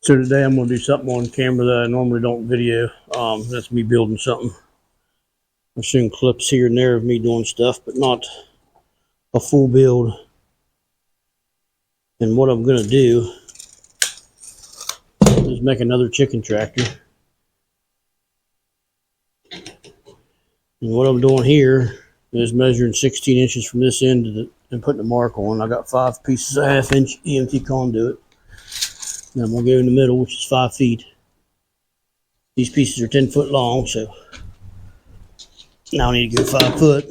So today I'm going to do something on camera that I normally don't video. That's me building something. I've seen clips here and there of me doing stuff, but not a full build. And what I'm going to do is make another chicken tractor. And what I'm doing here is measuring 16 inches from this end to the, and putting a mark on. I got 5 pieces of 1/2 inch EMT conduit. And I'm going to go in the middle, which is 5 feet. These pieces are 10 foot long, so now I need to go 5 foot.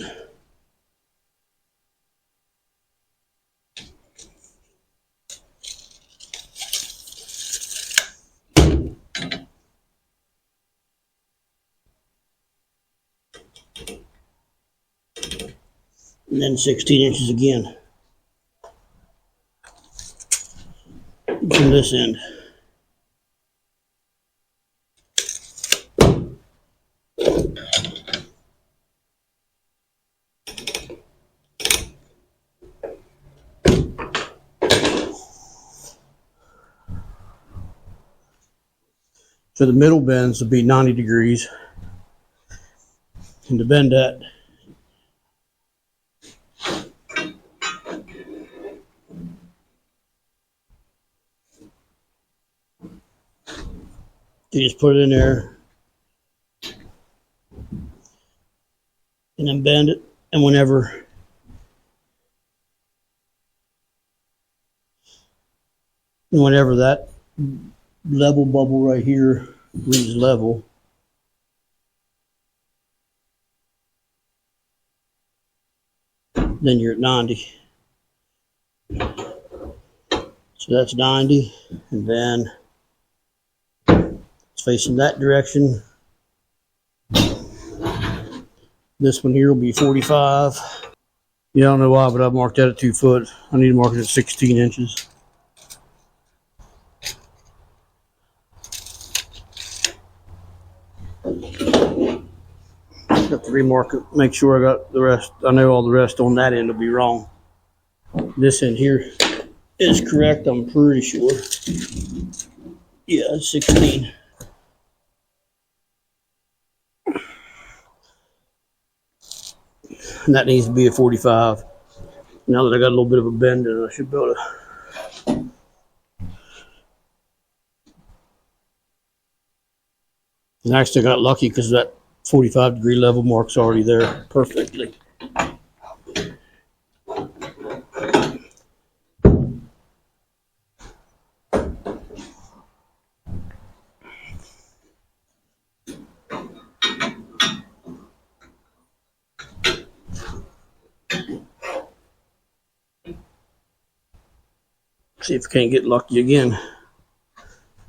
And then 16 inches again from this end. So the middle bends will be 90 degrees. And to bend that, you just put it in there and then bend it. And whenever that level bubble right here reaches level, then you're at 90. So that's 90, and then it's facing that direction. This one here will be 45. Yeah, I don't know why, but I marked that at 2 foot. I need to mark it at 16 inches. Got to remark it, make sure I got the rest. I know all the rest on that end will be wrong. This end here is correct, I'm pretty sure. Yeah, it's 16. And that needs to be a 45. Now that I got a little bit of a bend in it, I should be able to. And actually I got lucky because that 45-degree level mark's already there perfectly. See if I can't get lucky again.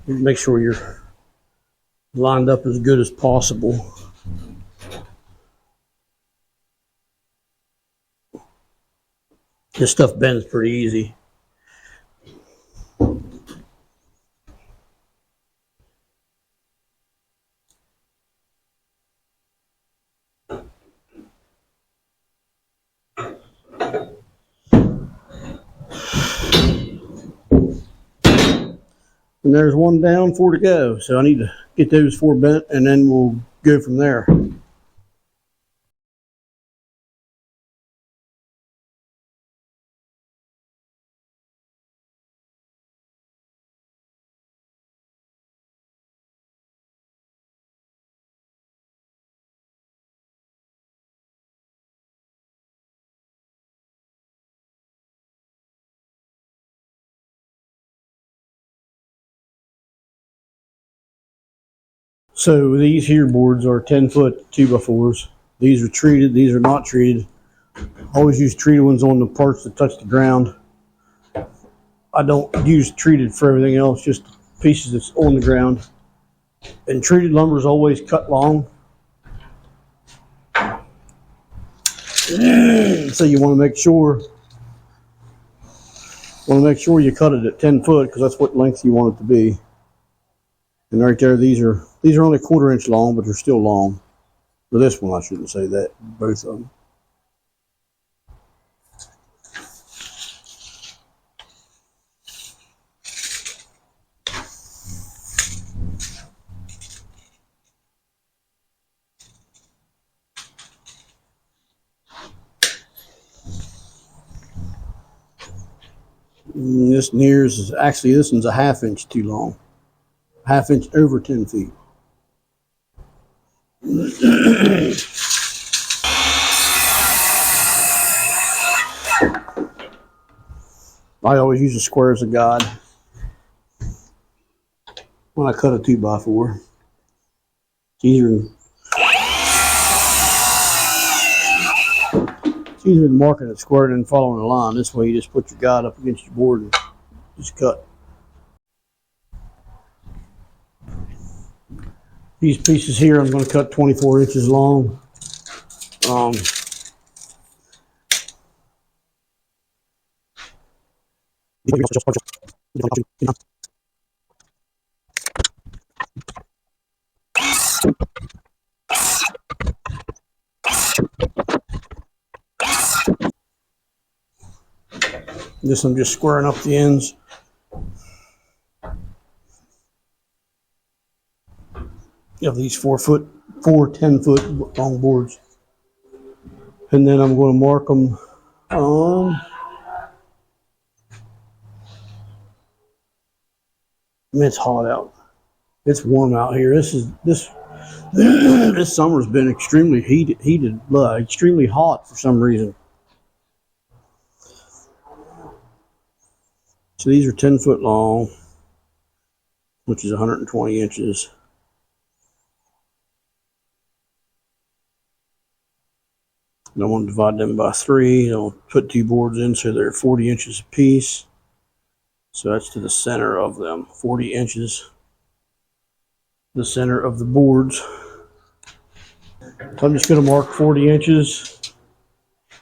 Make sure you're lined up as good as possible. This stuff bends pretty easy. And there's one down, 4 to go. So I need to get those 4 bent, and then we'll go from there. So these here boards are 10 foot 2x4s. These are treated, these are not treated. Always use treated ones on the parts that touch the ground. I don't use treated for everything else, just pieces that's on the ground. And treated lumber is always cut long. So you want to make sure you cut it at 10 foot because that's what length you want it to be. And right there, these are only 1/4 inch long, but they're still long. For this one, I shouldn't say that, both of them. And this nears is actually, this one's a ½ inch too long. ½ inch over 10 feet. I always use a square as a guide when I cut a 2x4. It's easier than marking it square and then following the line. This way you just put your guide up against your board and just cut. These pieces here I'm going to cut 24 inches long. This I'm just squaring up the ends. Of these 4 10-foot long boards. And then I'm going to mark them it's hot out. It's warm out here. This summer's been extremely extremely hot for some reason. So these are 10 foot long, which is 120 inches. And I want to divide them by 3. I'll put 2 boards in so they're 40 inches apiece. So that's to the center of them, 40 inches, the center of the boards. So I'm just going to mark 40 inches.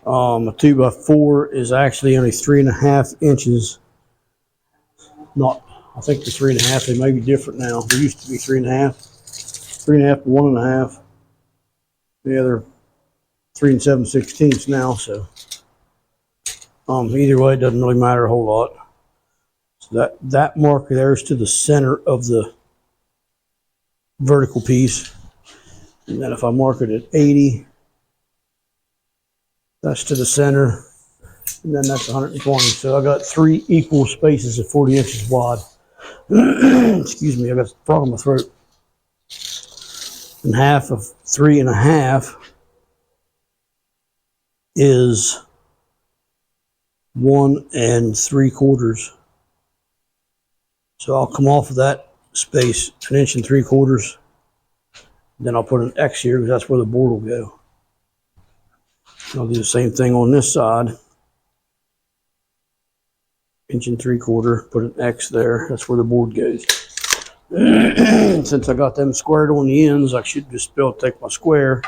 A 2x4 is actually only 3.5 inches. I think the 3.5, they may be different now. They used to be 3.5, 3.5 to 1.5. Yeah, they're 3 7/16 now, so either way it doesn't really matter a whole lot. So that marker there is to the center of the vertical piece, and then if I mark it at 80, that's to the center, and then that's 120. So I got 3 equal spaces at 40 inches wide. Excuse me, I got a frog in my throat. And half of 3.5 is 1 3/4. So I'll come off of that space 1 3/4. Then I'll put an X here because that's where the board will go. I'll do the same thing on this side. 1 3/4, put an X there. That's where the board goes. Since I got them squared on the ends, I should just be able to take my square.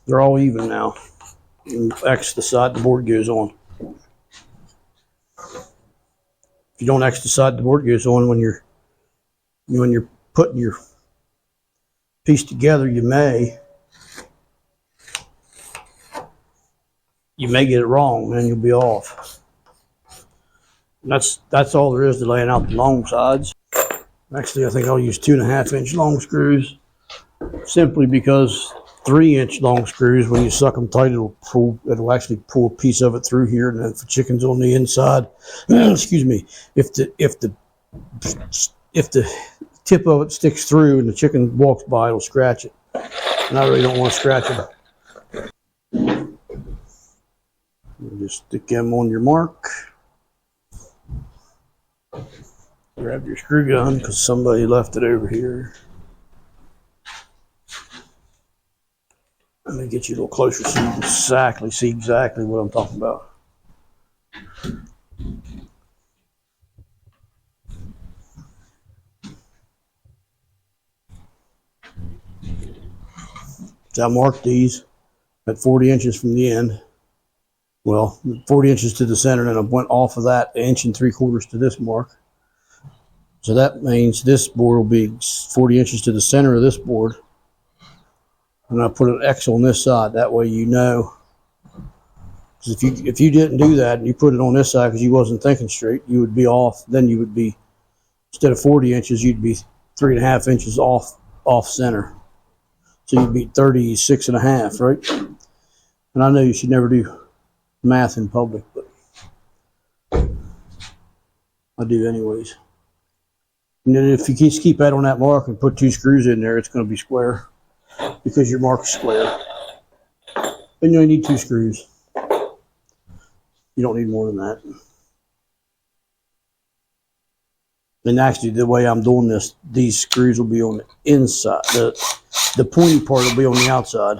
They're all even now. And X the side the board goes on. If you don't X the side the board goes on when you're putting your piece together, you may get it wrong and you'll be off. And that's all there is to laying out the long sides. Actually, I think I'll use 2.5 inch long screws, simply because 3 inch long screws, when you suck them tight, it'll actually pull a piece of it through here. And then if the chicken's on the inside, excuse me, if the tip of it sticks through and the chicken walks by, it'll scratch it. And I really don't want to scratch them. Just stick them on your mark. Grab your screw gun because somebody left it over here. Let me get you a little closer so you can see exactly what I'm talking about. So I marked these at 40 inches from the end. Well, 40 inches to the center, and I went off of that 1 3/4 to this mark. So that means this board will be 40 inches to the center of this board. And I put an X on this side. That way you know. Because if you didn't do that and you put it on this side because you wasn't thinking straight, you would be off. Then you would be, instead of 40 inches, you'd be 3.5 inches off center. So you'd be 36 and a half, right? And I know you should never do math in public, but I do anyways. And then if you just keep that on that mark and put 2 screws in there, it's going to be square because your mark is square. And you only need 2 screws. You don't need more than that. And actually, the way I'm doing this, these screws will be on the inside. The pointy part will be on the outside.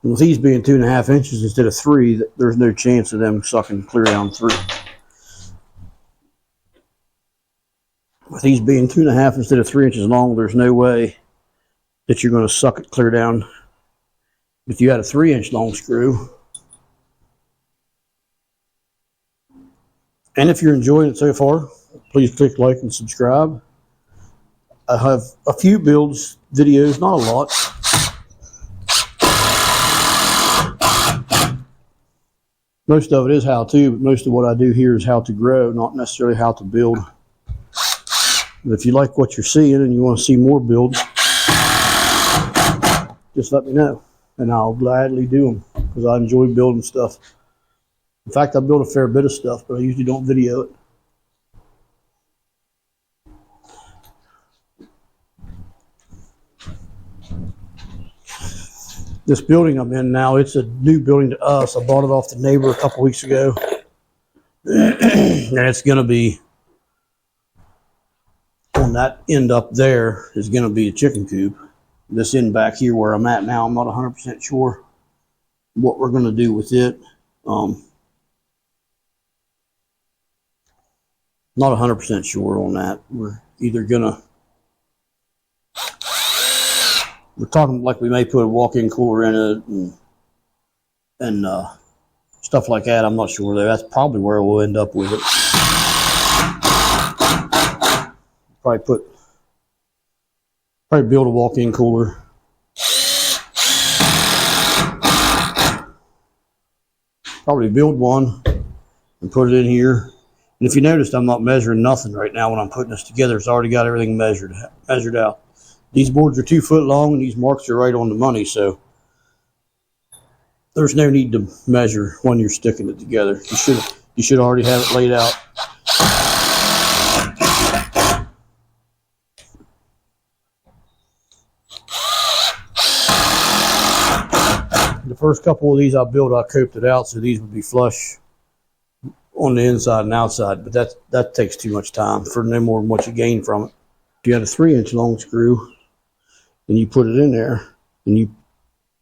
And with these being 2.5 inches instead of 3, there's no chance of them sucking clear down through. With these being 2.5 instead of 3 inches long, there's no way that you're going to suck it clear down. If you had a 3-inch long screw. And if you're enjoying it so far, please click like and subscribe. I have a few builds videos, not a lot. Most of it is how to, but most of what I do here is how to grow, not necessarily how to build. But if you like what you're seeing and you want to see more builds, just let me know, and I'll gladly do them because I enjoy building stuff. In fact, I build a fair bit of stuff, but I usually don't video it. This building I'm in now, it's a new building to us. I bought it off the neighbor a couple weeks ago. And it's going to be, on that end up there, is going to be a chicken coop. This end back here where I'm at now, I'm not 100% sure what we're going to do with it. Not 100% sure on that. We're either gonna, we're talking like we may put a walk-in cooler in it and stuff like that. I'm not sure though. That's probably where we'll end up with it. Probably build a walk-in cooler. Probably build one and put it in here. And if you noticed, I'm not measuring nothing right now when I'm putting this together. It's already got everything measured out. These boards are 2 foot long, and these marks are right on the money, so there's no need to measure when you're sticking it together. You should already have it laid out. The first couple of these I built, I coped it out so these would be flush on the inside and outside, but that takes too much time for no more than what you gain from it. If you had a 3-inch long screw and you put it in there and you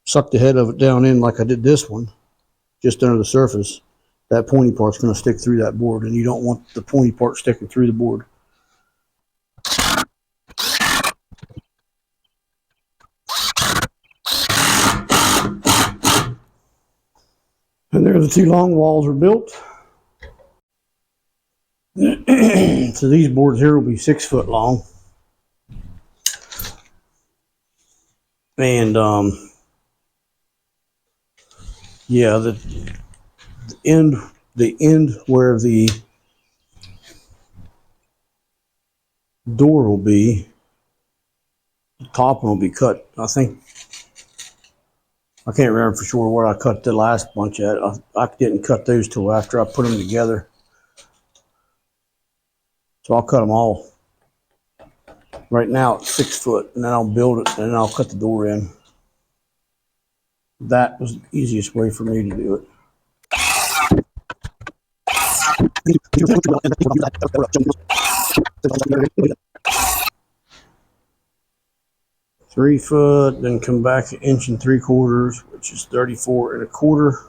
suck the head of it down in like I did this one, just under the surface, that pointy part's going to stick through that board, and you don't want the pointy part sticking through the board. And there the 2 long walls are built. So these boards here will be 6 foot long. And yeah, the end where the door will be, the top one will be cut. I think, I can't remember for sure where I cut the last bunch at. I didn't cut those till after I put them together. So I'll cut them all. Right now it's 6 foot, and then I'll build it, and then I'll cut the door in. That was the easiest way for me to do it. 3 foot, then come back 1 3/4 inches, which is 34 1/4.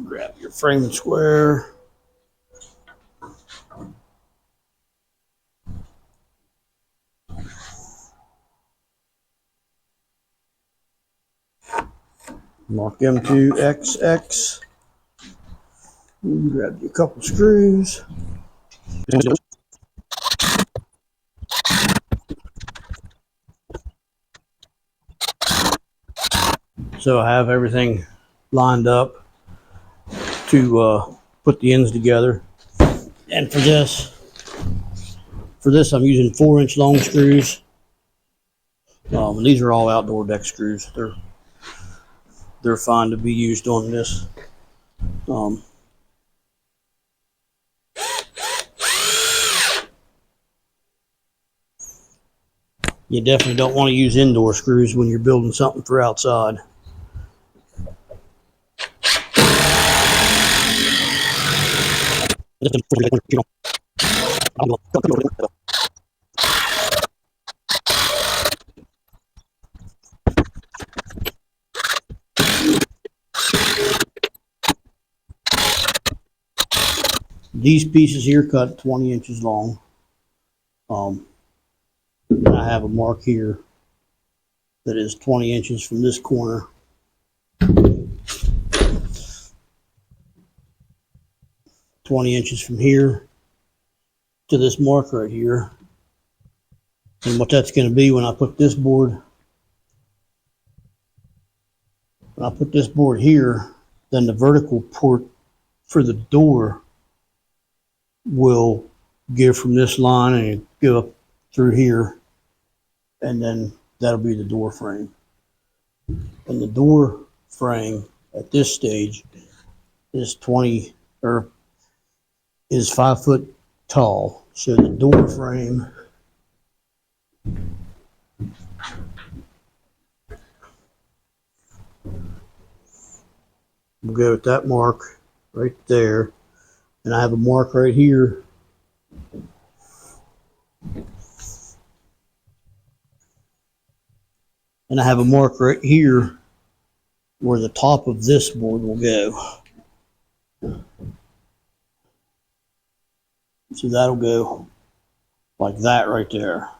Grab your frame and square. Mark them to XX. Grab you a couple screws. So I have everything lined up to put the ends together. And for this I'm using 4-inch long screws. And these are all outdoor deck screws. They're fine to be used on this. You definitely don't want to use indoor screws when you're building something for outside. These pieces here cut 20 inches long. I have a mark here that is 20 inches from this corner. 20 inches from here to this mark right here. And what that's going to be when I put this board, here, then the vertical port for the door will give from this line and go up through here, and then that'll be the door frame. And the door frame at this stage is 5 foot tall. So the door frame will go at that mark right there. And I have a mark right here. And I have a mark right here where the top of this board will go. So that'll go like that right there.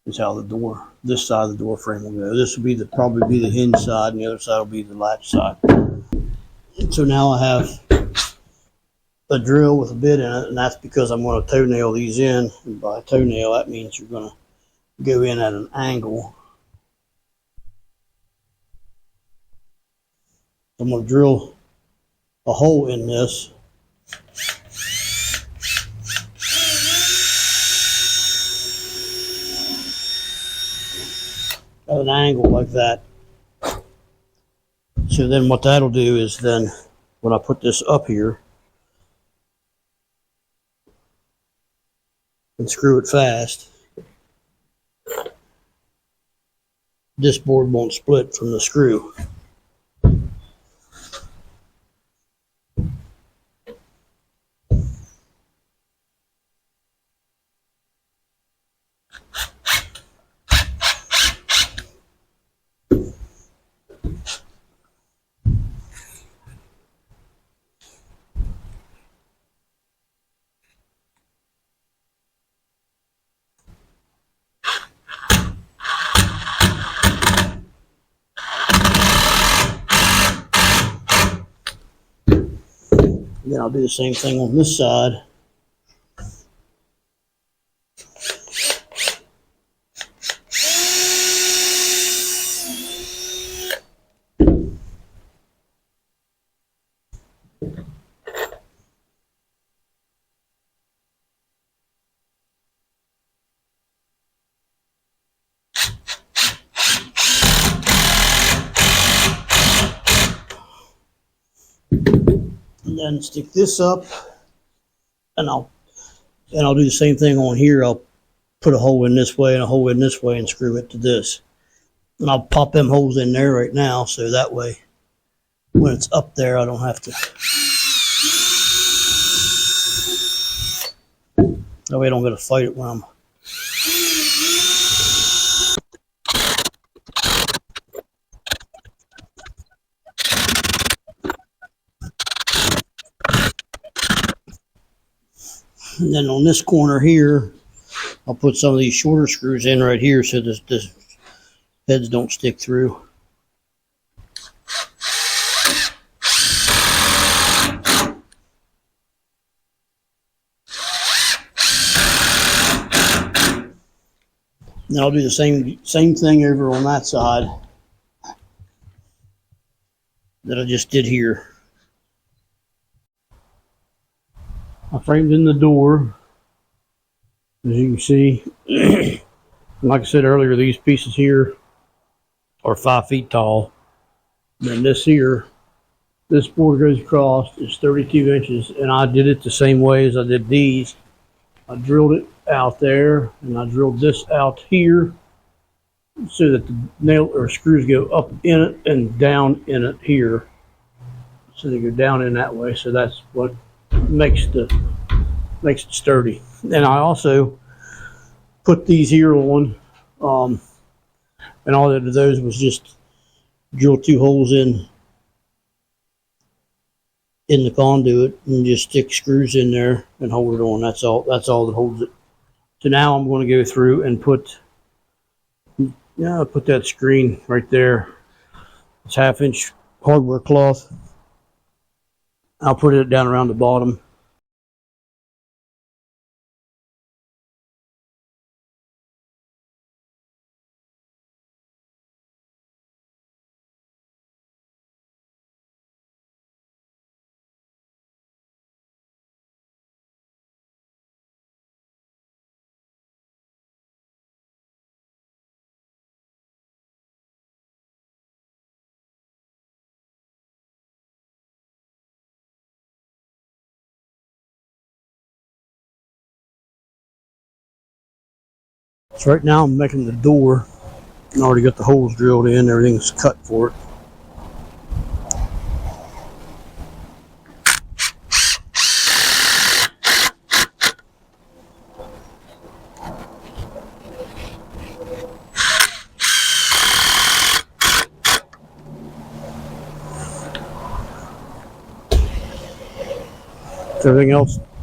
Is how this side of the door frame will go. This will be probably be the hinge side, and the other side will be the latch side. So now I have a drill with a bit in it, and that's because I'm going to toenail these in. And by toenail, that means you're going to go in at an angle. I'm going to drill a hole in this. At an angle like that. So then what that'll do is then when I put this up here and screw it fast, this board won't split from the screw. Then I'll do the same thing on this side. And then stick this up, and I'll do the same thing on here. I'll put a hole in this way and a hole in this way and screw it to this. And I'll pop them holes in there right now, so that way when it's up there I don't have to. That way I don't got to fight it when I'm. And then on this corner here, I'll put some of these shorter screws in right here so the heads don't stick through. And I'll do the same thing over on that side that I just did here. I framed in the door, as you can see. Like I said earlier, these pieces here are 5 feet tall. Then this here, this board goes across, is 32 inches, and I did it the same way as I did these. I drilled it out there, and I drilled this out here so that the nail or screws go up in it and down in it here. So they go down in that way. So that's what makes it sturdy. And I also put these here on, and all I did to those was just drill 2 holes in the conduit and just stick screws in there and hold it on. That's all that holds it. So now I'm going to go through and put that screen right there. It's 1/2 inch hardware cloth. I'll put it down around the bottom. So right now I'm making the door. I already got the holes drilled in. Everything's cut for it.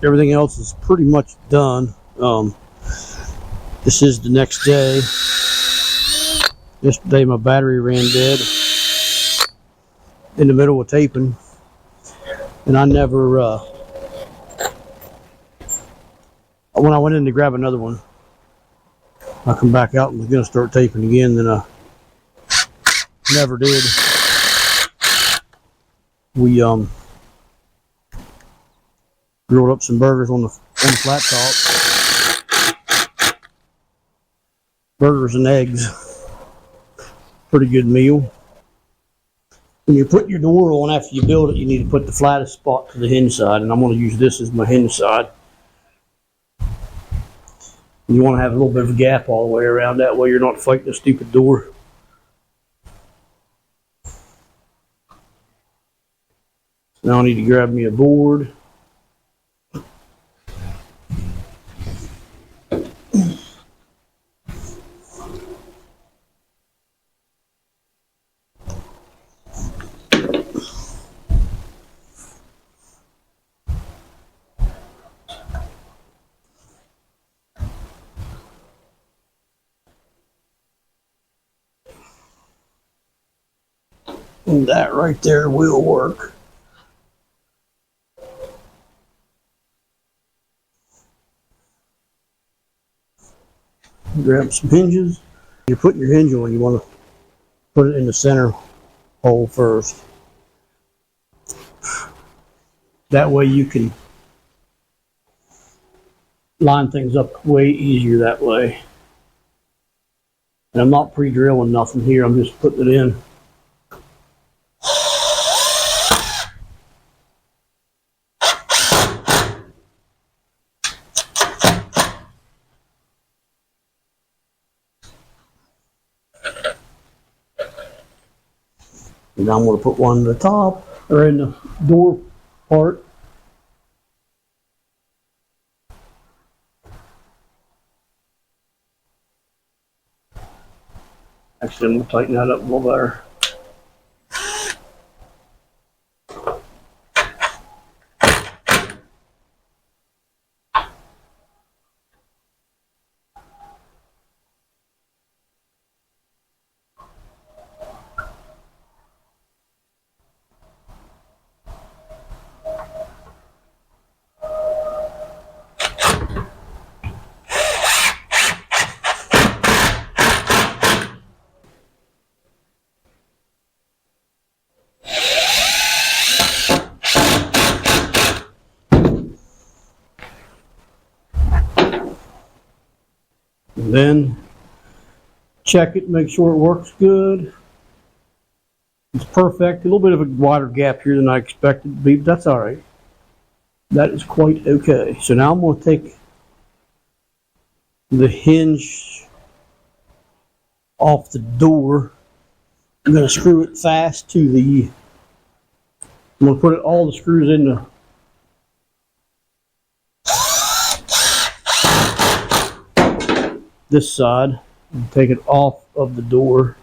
Everything else is pretty much done. This is the next day. Yesterday my battery ran dead in the middle of taping, and I never, when I went in to grab another one, I come back out and was going to start taping again, then I never did. We grilled up some burgers on the flat top. Burgers and eggs. Pretty good meal. When you put your door on after you build it, you need to put the flattest spot to the hinge side, and I'm going to use this as my hinge side. You want to have a little bit of a gap all the way around, that way you're not fighting a stupid door. Now I need to grab me a board. And that right there will work. Grab some hinges. You're putting your hinge on, you want to put it in the center hole first. That way you can line things up way easier that way. And I'm not pre-drilling nothing here, I'm just putting it in. And now I'm going to put one in the top, or in the door part. Actually, I'm going to tighten that up a little better. And then check it, make sure it works good. It's perfect. A little bit of a wider gap here than I expected to be, but that's all right. That is quite okay. So now I'm going to take the hinge off the door. I'm going to screw it fast to the, I'm going to put all the screws in this side and take it off of the door.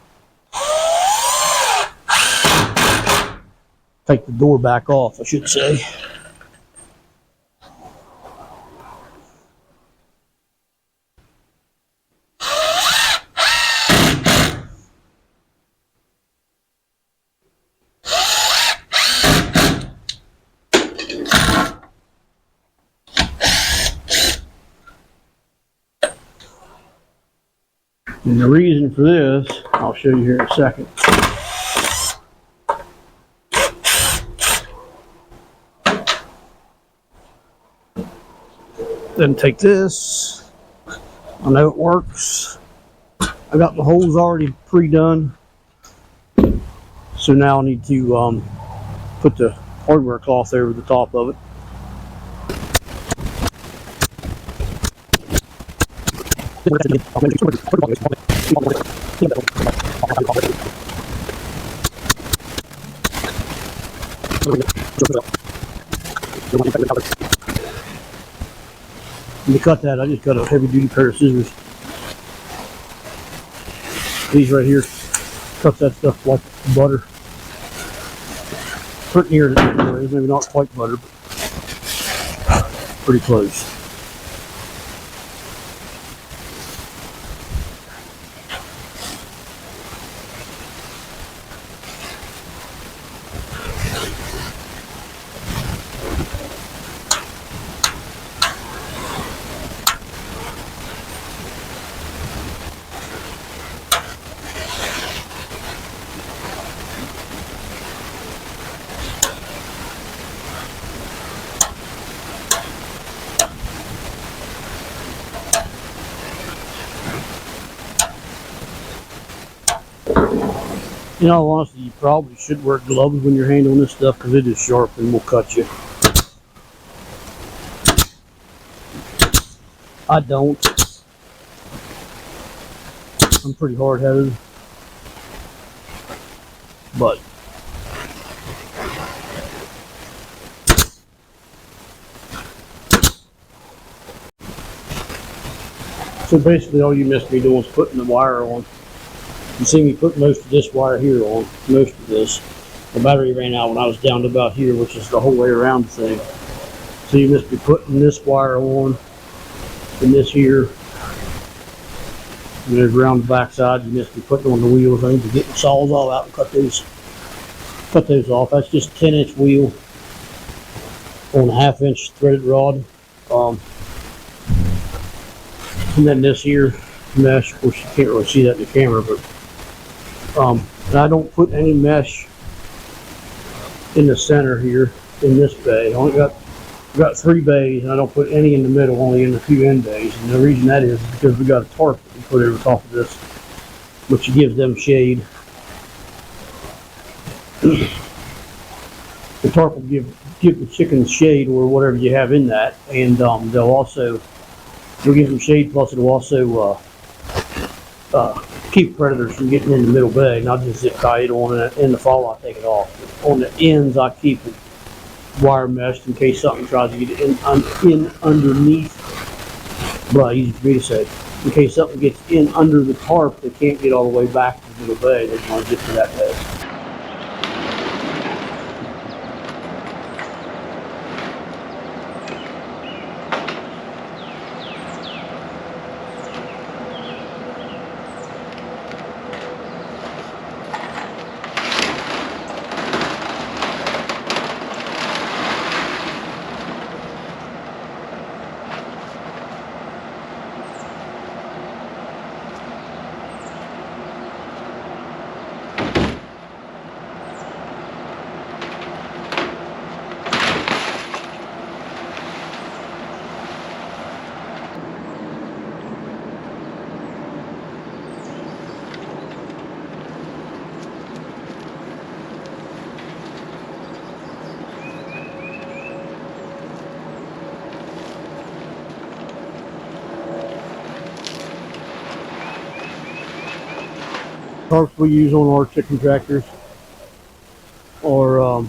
Take the door back off, I should say. And the reason for this, I'll show you here in a second. Then take this. I know it works. I got the holes already pre-done. So now I need to put the hardware cloth over the top of it. To cut that, I just got a heavy-duty pair of scissors. These right here cut that stuff like butter. Pretty near it, anyways. Maybe not quite butter, but pretty close. In all honesty, you probably should wear gloves when you're handling this stuff because it is sharp and will cut you. I don't. I'm pretty hard-headed. But so basically all you missed me doing was putting the wire on. You see me put most of this wire here on, most of this. The battery ran out when I was down to about here, which is the whole way around the thing. So you must be putting this wire on, and this here. And there's around the back side, you must be putting on the wheels. I need to get the saws all out and cut those off. That's just a 10-inch wheel on a 1/2-inch threaded rod. And then this here mesh, of course you can't really see that in the camera, but and I don't put any mesh in the center here in this bay. I only got 3 bays, and I don't put any in the middle, only in the 2 end bays. And the reason that is because we got a tarp that we put over top of this, which gives them shade. The tarp will give the chickens shade or whatever you have in that, and they'll give them shade. Plus, it'll also keep predators from getting in the middle bay. Not just zip tie it on, and in the fall I take it off. But on the ends, I keep it wire meshed in case something tries to get in underneath. Well, easy for me to say. In case something gets in under the tarp, they can't get all the way back to the middle bay. They want to get to that bay. Tarps we use on our chicken tractors are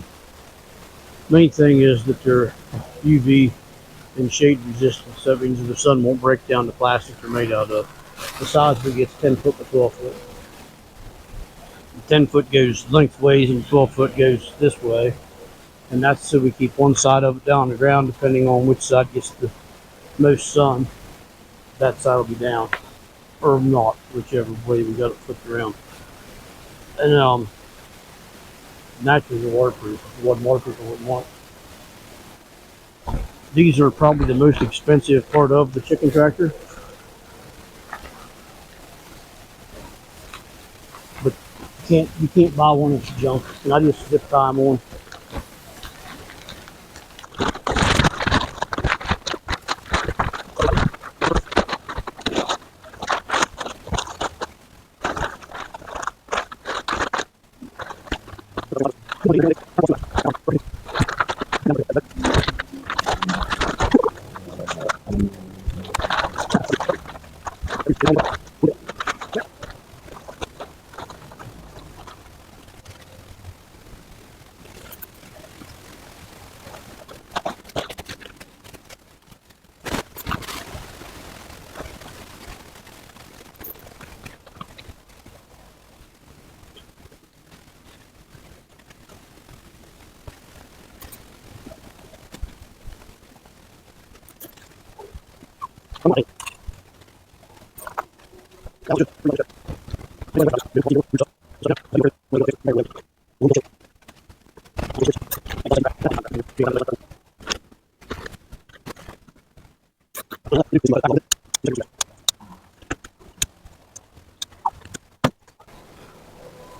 main thing is that they're UV and shade resistant, so that means that the sun won't break down the plastic they're made out of. The size we get is 10 foot by 12 foot. 10 foot goes lengthways and 12 foot goes this way, and that's so we keep one side of it down on the ground. Depending on which side gets the most sun, that side will be down or not, whichever way we got it flipped around. And naturally they're waterproof. If it wasn't waterproof, I wouldn't want it. These are probably the most expensive part of the chicken tractor, but you can't buy one that's junk. And I just zip tie them on.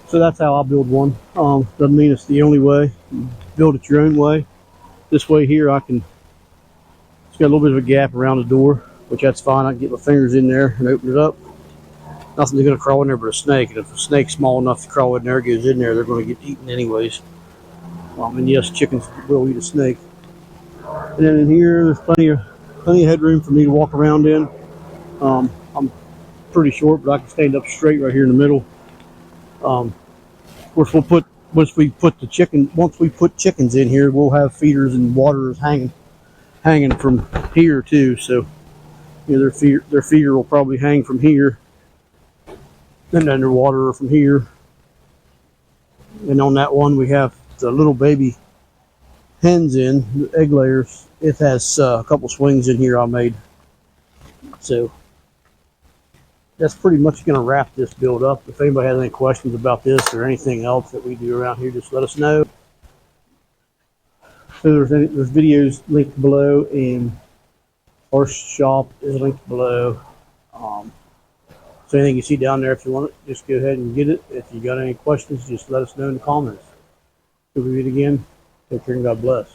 So that's how I build one. Doesn't mean it's the only way. Build it your own way. This way here, it's got a little bit of a gap around the door, which that's fine. I can get my fingers in there and open it up. Nothing's going to crawl in there but a snake. And if a snake's small enough to crawl in there, goes in there, they're going to get eaten anyways. And yes, chickens will eat a snake. And then in here, there's plenty of headroom for me to walk around in. I'm pretty short, but I can stand up straight right here in the middle. Of course, once we put chickens in here, we'll have feeders and waterers hanging from here too. So, their feeder will probably hang from here, and then their waterer from here. And on that one, we have the little baby hens in the egg layers. It has a couple swings in here I made. So that's pretty much going to wrap this build up. If anybody has any questions about this or anything else that we do around here, just let us know. So there's videos linked below, and our shop is linked below. So anything you see down there, if you want it, just go ahead and get it. If you got any questions, just let us know in the comments. Till we meet again, take care and God bless.